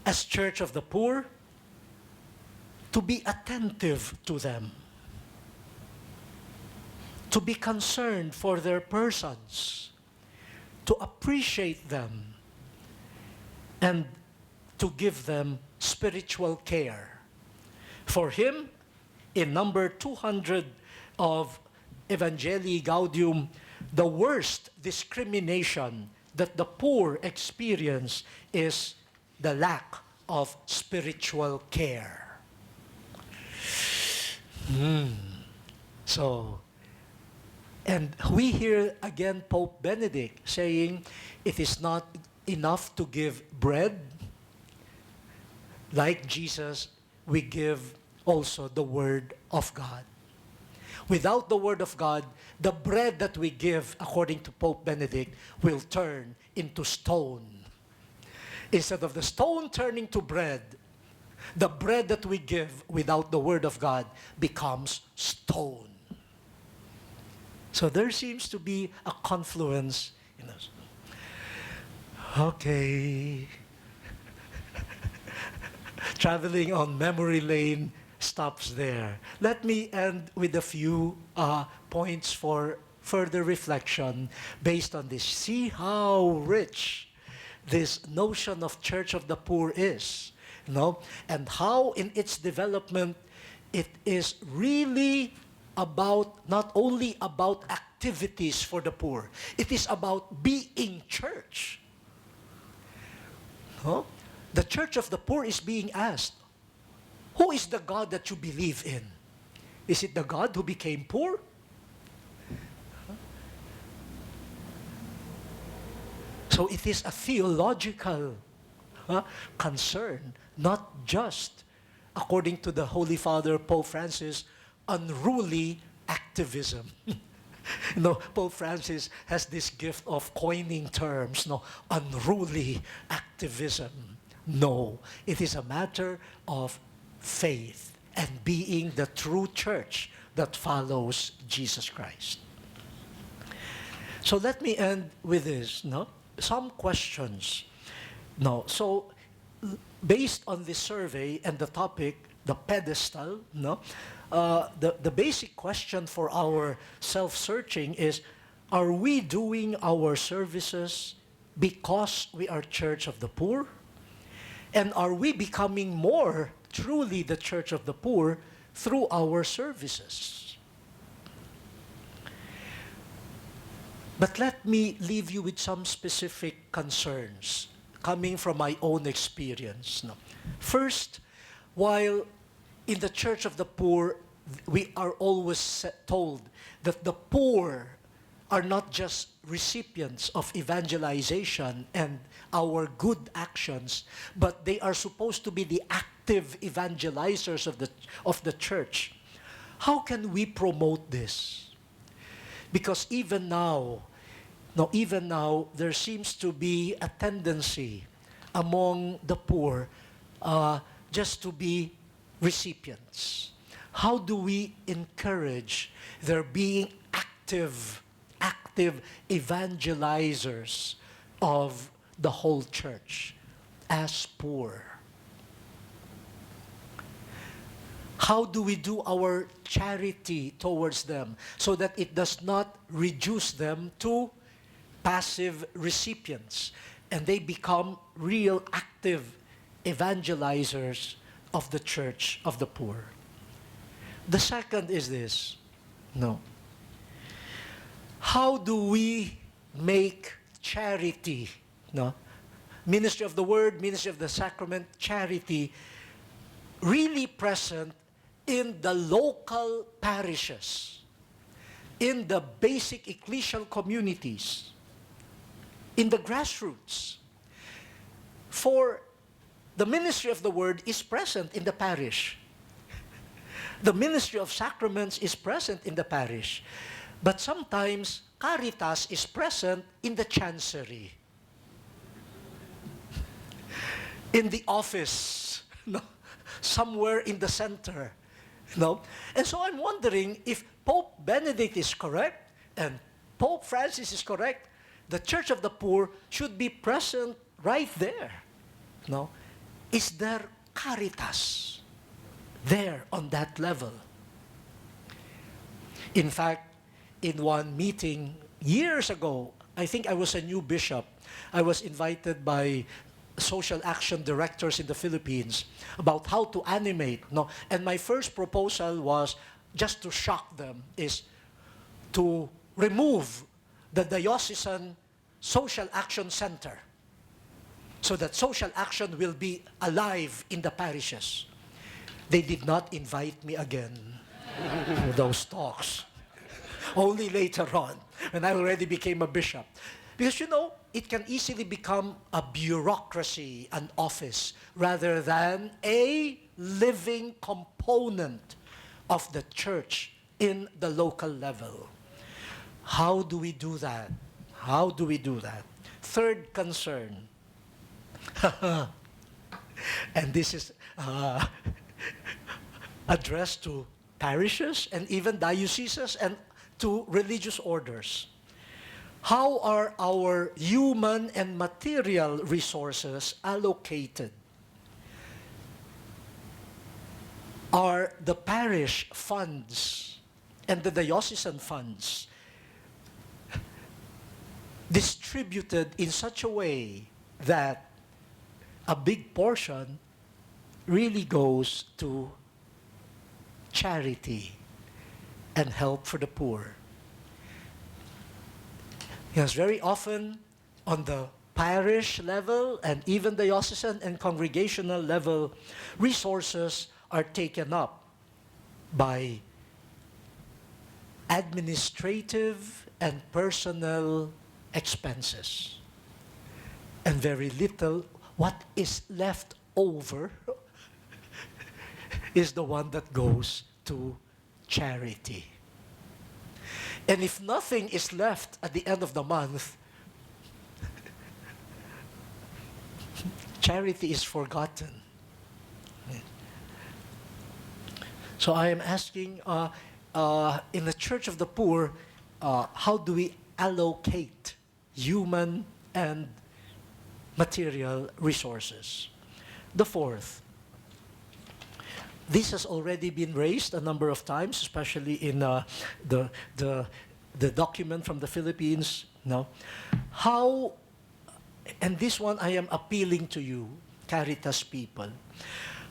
as Church of the Poor, to be attentive to them, to be concerned for their persons, to appreciate them, and to give them spiritual care. For him, in number 200 of Evangelii Gaudium, the worst discrimination that the poor experience is the lack of spiritual care. So, and we hear again Pope Benedict saying it is not enough to give bread. Like Jesus, we give also the Word of God. Without the Word of God, the bread that we give, according to Pope Benedict, will turn into stone. Instead of the stone turning to bread, the bread that we give without the Word of God becomes stone. So there seems to be a confluence in us. Okay. Traveling on memory lane stops there. Let me end with a few points for further reflection based on this. See how rich this notion of Church of the Poor is, and how in its development it is really about, not only about activities for the poor, it is about being church. The Church of the Poor is being asked, who is the God that you believe in? Is it the God who became poor? So it is a theological concern, not just, according to the Holy Father Pope Francis, unruly activism. Pope Francis has this gift of coining terms, unruly activism. No, it is a matter of faith and being the true church that follows Jesus Christ. So let me end with this, some questions. So based on this survey and the topic, the pedestal, the basic question for our self-searching is, are we doing our services because we are Church of the Poor? And are we becoming more truly the Church of the Poor through our services? But let me leave you with some specific concerns coming from my own experience. First, while in the Church of the Poor, we are always told that the poor are not just recipients of evangelization and our good actions, but they are supposed to be the active evangelizers of the church. How can we promote this? Because even now, there seems to be a tendency among the poor just to be recipients. How do we encourage their being active evangelizers of the whole church as poor? How do we do our charity towards them so that it does not reduce them to passive recipients and they become real active evangelizers of the church of the poor? The second is this. How do we make charity, ministry of the word, ministry of the sacrament, charity, really present in the local parishes, in the basic ecclesial communities, in the grassroots? For the ministry of the word is present in the parish. The ministry of sacraments is present in the parish. But sometimes Caritas is present in the chancery, in the office, somewhere in the center. And so I'm wondering if Pope Benedict is correct and Pope Francis is correct, the Church of the Poor should be present right there, is there Caritas there on that level? In fact, in one meeting years ago, I think I was a new bishop. I was invited by social action directors in the Philippines about how to animate. No? And my first proposal was, just to shock them, is to remove the diocesan social action center so that social action will be alive in the parishes. They did not invite me again to those talks. Only later on, when I already became a bishop. Because, you know, it can easily become a bureaucracy, an office, rather than a living component of the church in the local level. How do we do that? How do we do that? Third concern. And this is addressed to parishes and even dioceses and to religious orders. How are our human and material resources allocated? Are the parish funds and the diocesan funds distributed in such a way that a big portion really goes to charity and help for the poor? Yes, very often on the parish level and even diocesan and congregational level, resources are taken up by administrative and personnel expenses. And very little, what is left over is the one that goes to charity. And if nothing is left at the end of the month, charity is forgotten. So I am asking, in the Church of the Poor, how do we allocate human and material resources? The fourth, this has already been raised a number of times, especially in the document from the Philippines. No? How, and this one I am appealing to you, Caritas people.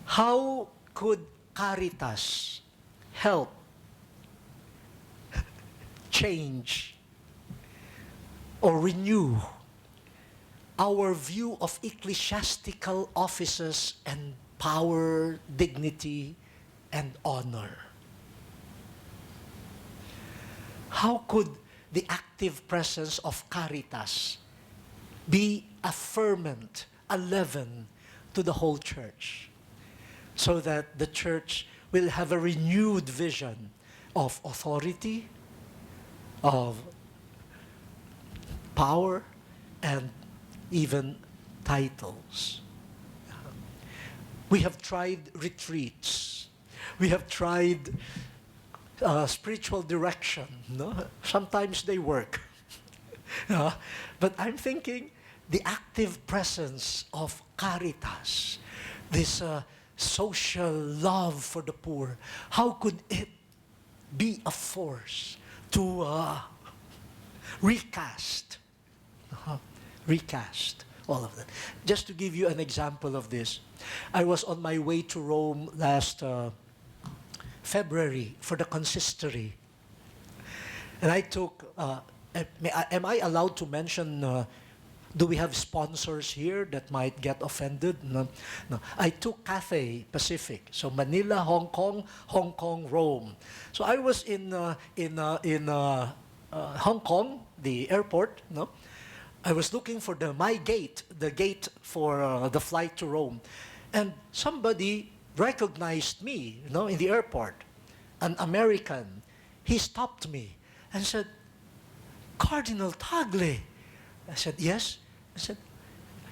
How could Caritas help change or renew our view of ecclesiastical offices and power, dignity, and honor? How could the active presence of Caritas be a ferment, a leaven to the whole church, so that the church will have a renewed vision of authority, of power, and even titles? We have tried retreats. We have tried spiritual direction. No? Sometimes they work. But I'm thinking the active presence of Caritas, this social love for the poor, how could it be a force to recast all of that? Just to give you an example of this, I was on my way to Rome last February for the consistory. And I took, am I allowed to mention, do we have sponsors here that might get offended? No. I took Cathay Pacific. So Manila, Hong Kong, Rome. So I was in Hong Kong, the airport, no? I was looking for my gate, the gate for the flight to Rome. And somebody recognized me, in the airport, an American. He stopped me and said, "Cardinal Tagle." I said, "Yes." I said,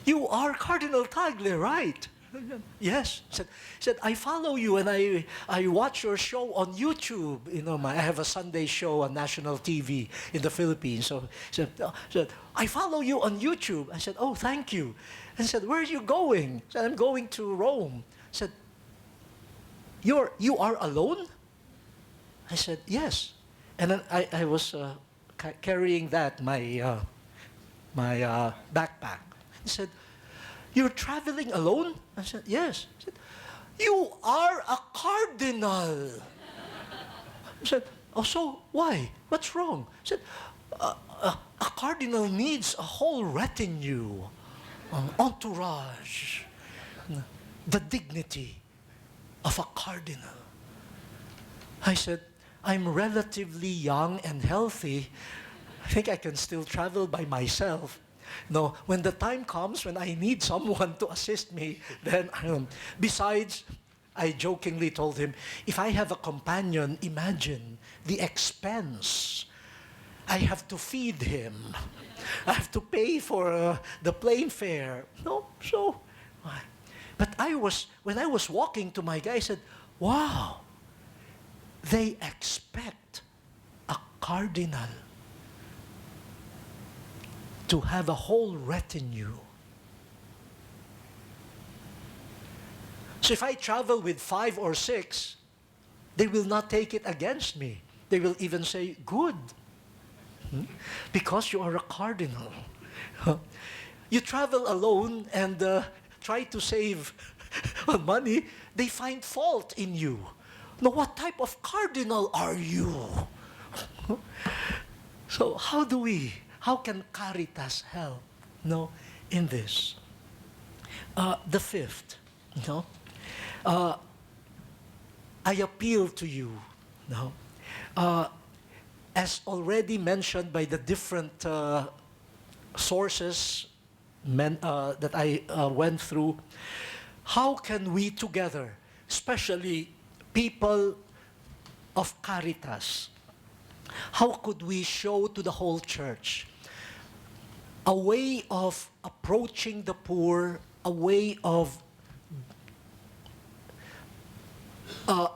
"You are Cardinal Tagle, right?" Yes. Said, I follow you and I watch your show on YouTube. You know, I have a Sunday show on national TV in the Philippines. So said, I follow you on YouTube. I said, oh, thank you. And said, where are you going? Said, I'm going to Rome. Said, you are alone? I said, yes. And then I was carrying my backpack. He said, you're traveling alone? I said, yes. He said, you are a cardinal. I said, oh, so why? What's wrong? He said, a cardinal needs a whole retinue, entourage, the dignity of a cardinal. I said, I'm relatively young and healthy. I think I can still travel by myself. No, when the time comes when I need someone to assist me, then besides, I jokingly told him, if I have a companion, imagine the expense. I have to feed him. I have to pay for the plane fare. No, so, but when I was walking to my guy, I said, wow, they expect a cardinal to have a whole retinue. So if I travel with 5 or 6, they will not take it against me. They will even say, good, because you are a cardinal. You travel alone and try to save money, they find fault in you. Now, what type of cardinal are you? So how can Caritas help, in this? The fifth, I appeal to you, as already mentioned by the different sources that I went through, how can we together, especially people of Caritas, how could we show to the whole church a way of approaching the poor, a way of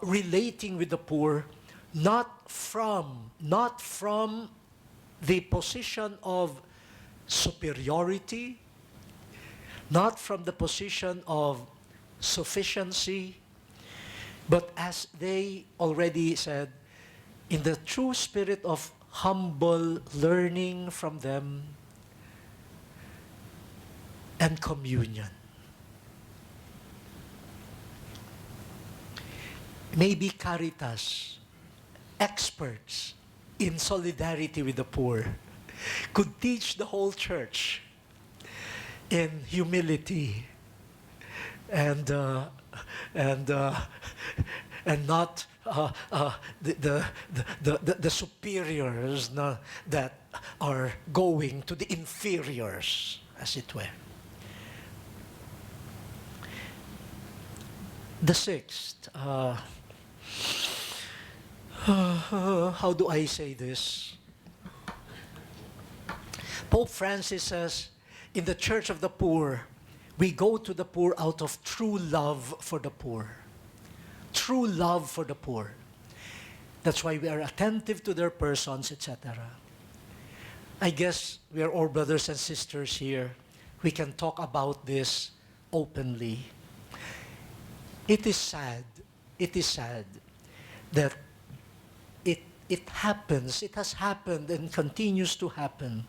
relating with the poor, not from the position of superiority, not from the position of sufficiency, but as they already said, in the true spirit of humble learning from them and communion. Maybe Caritas, experts in solidarity with the poor, could teach the whole church in humility and not the superiors that are going to the inferiors, as it were. The sixth, how do I say this? Pope Francis says, in the Church of the Poor, we go to the poor out of true love for the poor. True love for the poor. That's why we are attentive to their persons, etc. I guess we are all brothers and sisters here. We can talk about this openly. It is sad that it happens, it has happened and continues to happen,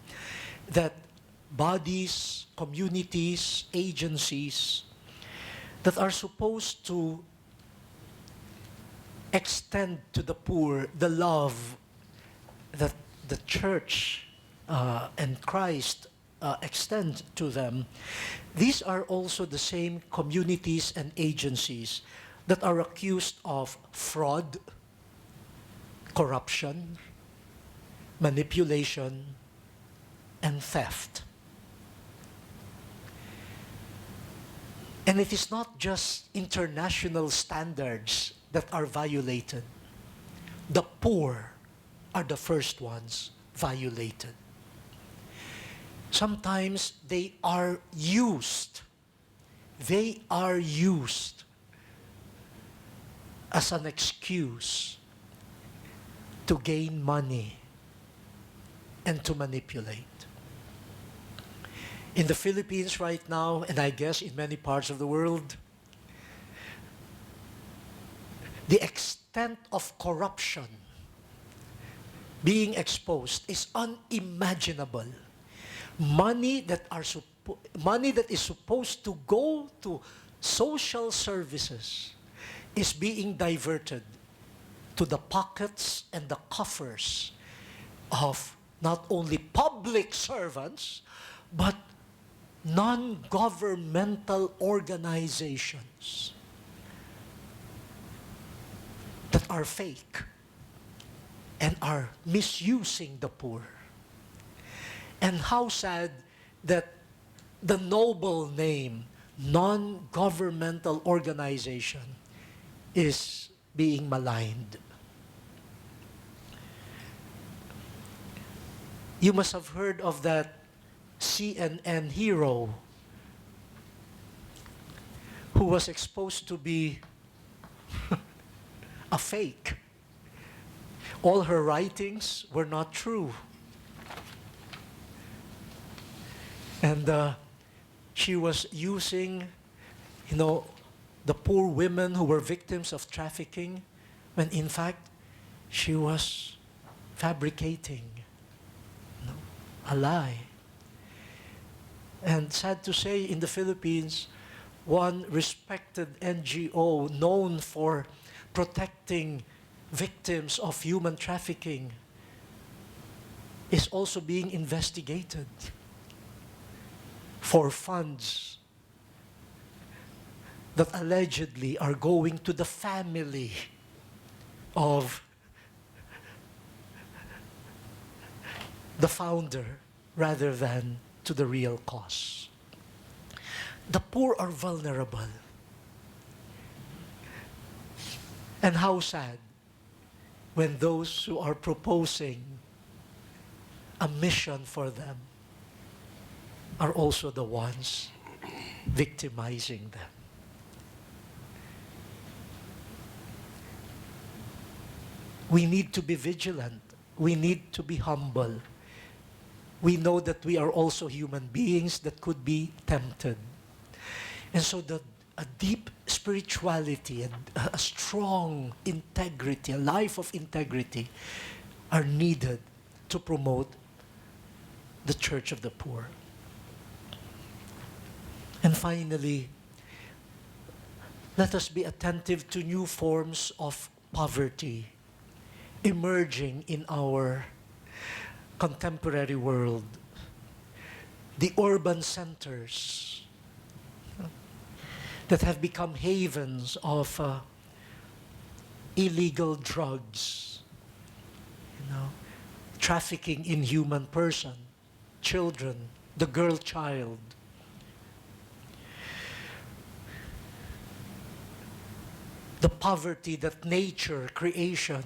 that bodies, communities, agencies that are supposed to extend to the poor the love that the church and Christ extend to them, these are also the same communities and agencies that are accused of fraud, corruption, manipulation, and theft. And it is not just international standards that are violated. The poor are the first ones violated. Sometimes they are used. they are used as an excuse to gain money and to manipulate. In the Philippines right now, and I guess in many parts of the world, the extent of corruption being exposed is unimaginable. Money that is supposed to go to social services is being diverted to the pockets and the coffers of not only public servants, but non-governmental organizations that are fake and are misusing the poor. And how sad that the noble name, non-governmental organization, is being maligned. You must have heard of that CNN hero who was exposed to be a fake. All her writings were not true. And she was using, the poor women who were victims of trafficking, when in fact she was fabricating a lie. And sad to say, in the Philippines, one respected NGO known for protecting victims of human trafficking is also being investigated for funds that allegedly are going to the family of the founder rather than to the real cause. The poor are vulnerable. And how sad when those who are proposing a mission for them are also the ones victimizing them. We need to be vigilant. We need to be humble. We know that we are also human beings that could be tempted. And so a deep spirituality and a strong integrity, a life of integrity, are needed to promote the Church of the Poor. And finally, let us be attentive to new forms of poverty emerging in our contemporary world. The urban centers that have become havens of illegal drugs, trafficking in human person, children, the girl child. The poverty that nature, creation